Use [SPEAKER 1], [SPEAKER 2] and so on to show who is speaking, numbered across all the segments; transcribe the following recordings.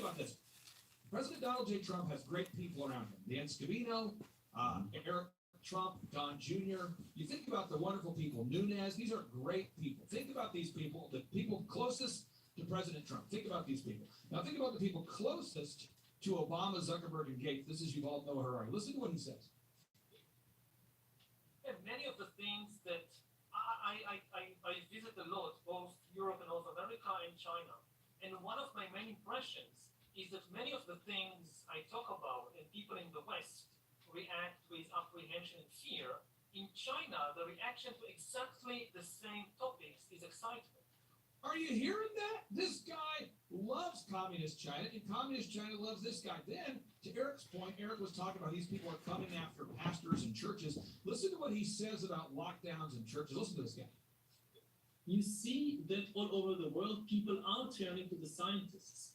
[SPEAKER 1] about this. President Donald J. Trump has great people around him. Dan Scavino, Eric Trump, Don Jr. You think about the wonderful people, Nunes. These are great people. Think about these people, the people closest to President Trump. Think about these people. Now think about the people closest to Obama, Zuckerberg, and Gates. This is, you all know her already. Listen to what he says.
[SPEAKER 2] And many of the things that I visit a lot, both Europe and North America and China. And one of my main impressions is that many of the things I talk about and people in the West react with apprehension and fear. In China, the reaction to exactly the same topics is excitement.
[SPEAKER 1] Are you hearing that? This guy loves communist China, and communist China loves this guy. Then, to Eric's point, Eric was talking about these people are coming after pastors and churches. Listen to what he says about lockdowns and churches. Listen to this guy.
[SPEAKER 3] You see that all over the world, people are turning to the scientists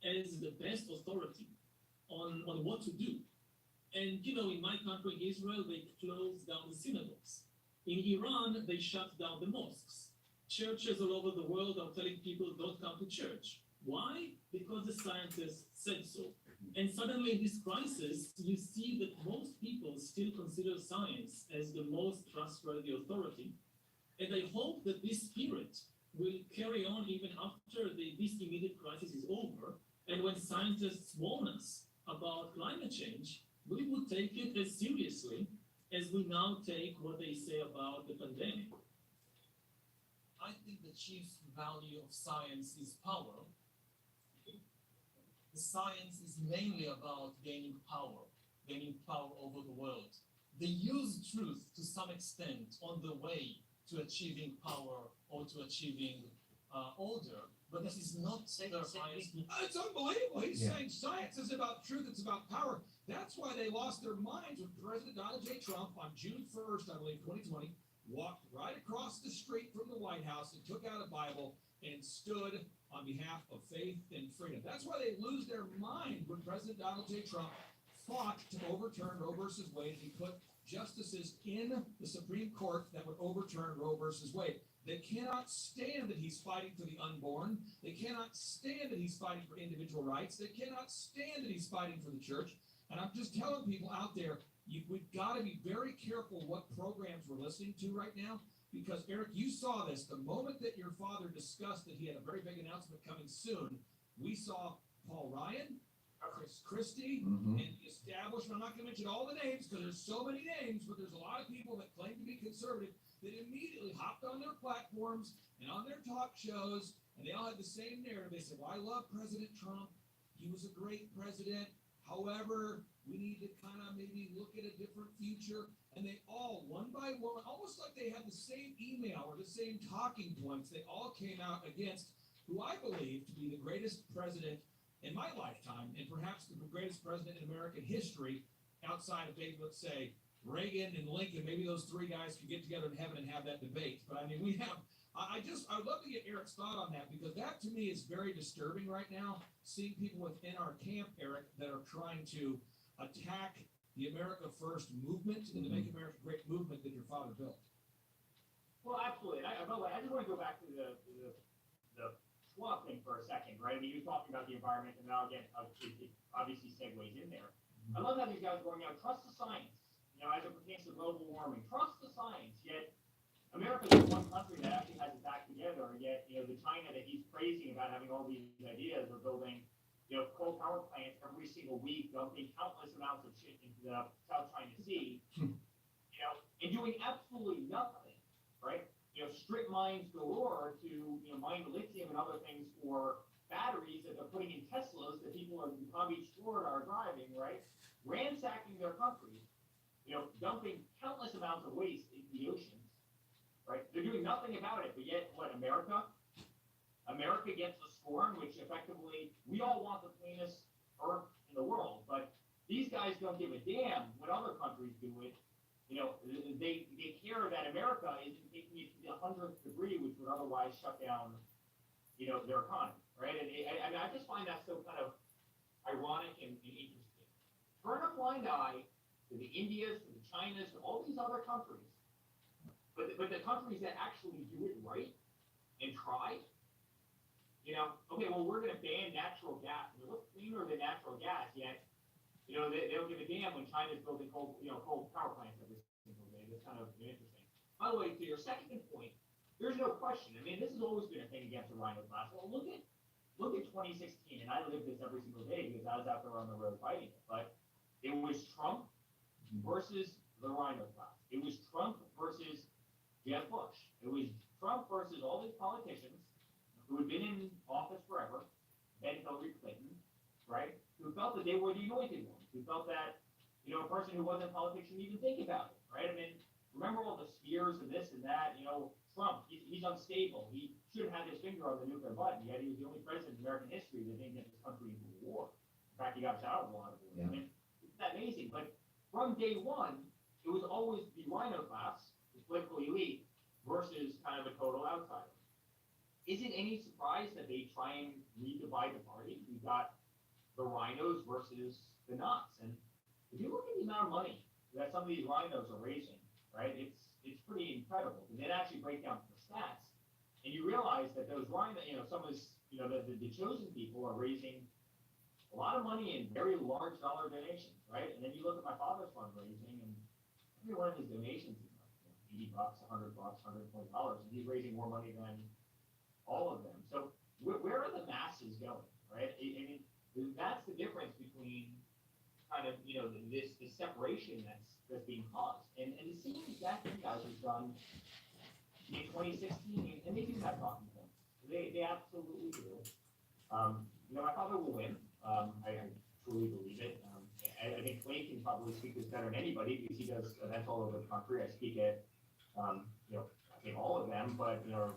[SPEAKER 3] as the best authority on what to do. And, in my country, Israel, they closed down the synagogues. In Iran, they shut down the mosques. Churches all over the world are telling people don't come to church. Why? Because the scientists said so. And suddenly in this crisis, you see that most people still consider science as the most trustworthy authority. And I hope that this spirit will carry on even after this immediate crisis is over. And when scientists warn us about climate change, we will take it as seriously as we now take what they say about the pandemic.
[SPEAKER 4] I think the chief value of science is power. The science is mainly about gaining power over the world. They use truth to some extent on the way to achieving power or to achieving order, but this is not their highest.
[SPEAKER 1] It's unbelievable. He's saying science is about truth, it's about power. That's why they lost their minds when President Donald J. Trump on June 1st, I believe, 2020, walked right across the street from the White House and took out a Bible and stood on behalf of faith and freedom. That's why they lose their mind when President Donald J. Trump fought to overturn Roe versus Wade. He put justices in the Supreme Court that would overturn Roe versus Wade. They cannot stand that he's fighting for the unborn. They cannot stand that he's fighting for individual rights. They cannot stand that he's fighting for the church. And I'm just telling people out there, we've got to be very careful what programs we're listening to right now, because Eric, you saw this. The moment that your father discussed that he had a very big announcement coming soon, we saw Paul Ryan, Chris Christie, and the establishment. I'm not going to mention all the names because there's so many names, but there's a lot of people that claim to be conservative that immediately hopped on their platforms and on their talk shows, and they all had the same narrative. They said, well, I love President Trump. He was a great president. However, we need to kind of maybe look at a different future. And they all, one by one, almost like they had the same email or the same talking points, they all came out against who I believe to be the greatest president in my lifetime, and perhaps the greatest president in American history, outside of maybe, let's say, Reagan and Lincoln. Maybe those three guys could get together in heaven and have that debate. But I mean, I would love to get Eric's thought on that, because that to me is very disturbing right now, seeing people within our camp, Eric, that are trying to attack the America First movement and the Make America Great movement that your father built.
[SPEAKER 5] Well, absolutely. By the way, I just want to go back to the Schwab thing for a second, right? I mean, you're talking about the environment, and now again, it obviously segues in there. I love how these guys are going out, trust the science, as it pertains to global warming. Trust the science, yet America is one country that actually has its act together, and yet, the China that he's praising about having all these ideas are building, coal power plants every single week, dumping countless amounts of shit into the South China Sea, and doing absolutely nothing, right? Strip mines galore to, mine lithium and other things for batteries that they're putting in Teslas that people are in Palm Beach, Florida are driving, right? Ransacking their country, dumping countless amounts of waste into the oceans, right? They're doing nothing about it, but yet, America gets the scorn, which effectively, we all want the cleanest earth in the world, but these guys don't give a damn when other countries do it. They care that America isn't taking it to the 100th degree, which would otherwise shut down, their economy, right? And I just find that so kind of ironic and interesting. Turn a blind eye to the Indias, to the Chinas, to all these other countries, but the countries that actually do it right and try, okay, well, we're going to ban natural gas. cleaner than natural gas, yet, they don't give a damn when China's building coal power plants every single day. That's kind of interesting. By the way, to your second point, there's no question. I mean, this has always been a thing against the rhino class. Well, look at 2016, and I lived this every single day because I was out there on the road fighting it. But it was Trump versus the rhino class. It was Trump versus Jeb Bush. It was Trump versus all these politicians who had been in office forever, then Hillary Clinton, right? Who felt that they were the anointed ones, who felt that, a person who wasn't in politics shouldn't even think about it, right? I mean, remember all the smears and this and that, Trump, he's unstable. He shouldn't have his finger on the nuclear button, yet he was the only president in American history that didn't get this country into a war. In fact, he got us out of a lot of wars.
[SPEAKER 1] Yeah.
[SPEAKER 5] I mean, it's that amazing. But from day one, it was always the rhino class, the political elite, versus kind of a total outsider. Is it any surprise that they try and redivide the party? We've got the rhinos versus the nuts. And if you look at the amount of money that some of these rhinos are raising, right, it's pretty incredible. And then actually break down the stats, and you realize that those rhinos, some of this, the chosen people are raising a lot of money in very large dollar donations, right? And then you look at my father's fundraising, and every one of his donations is like $80, $100, $120, and he's raising more money than all of them. So where are the masses going, right? I mean, that's the difference between kind of, this separation that's being caused. And the same exact thing guys have done in 2016, and they do have talking points. They absolutely do. My father will win. I truly believe it. I think Clay can probably speak this better than anybody because he does events all over the country. I speak at, I think all of them, but,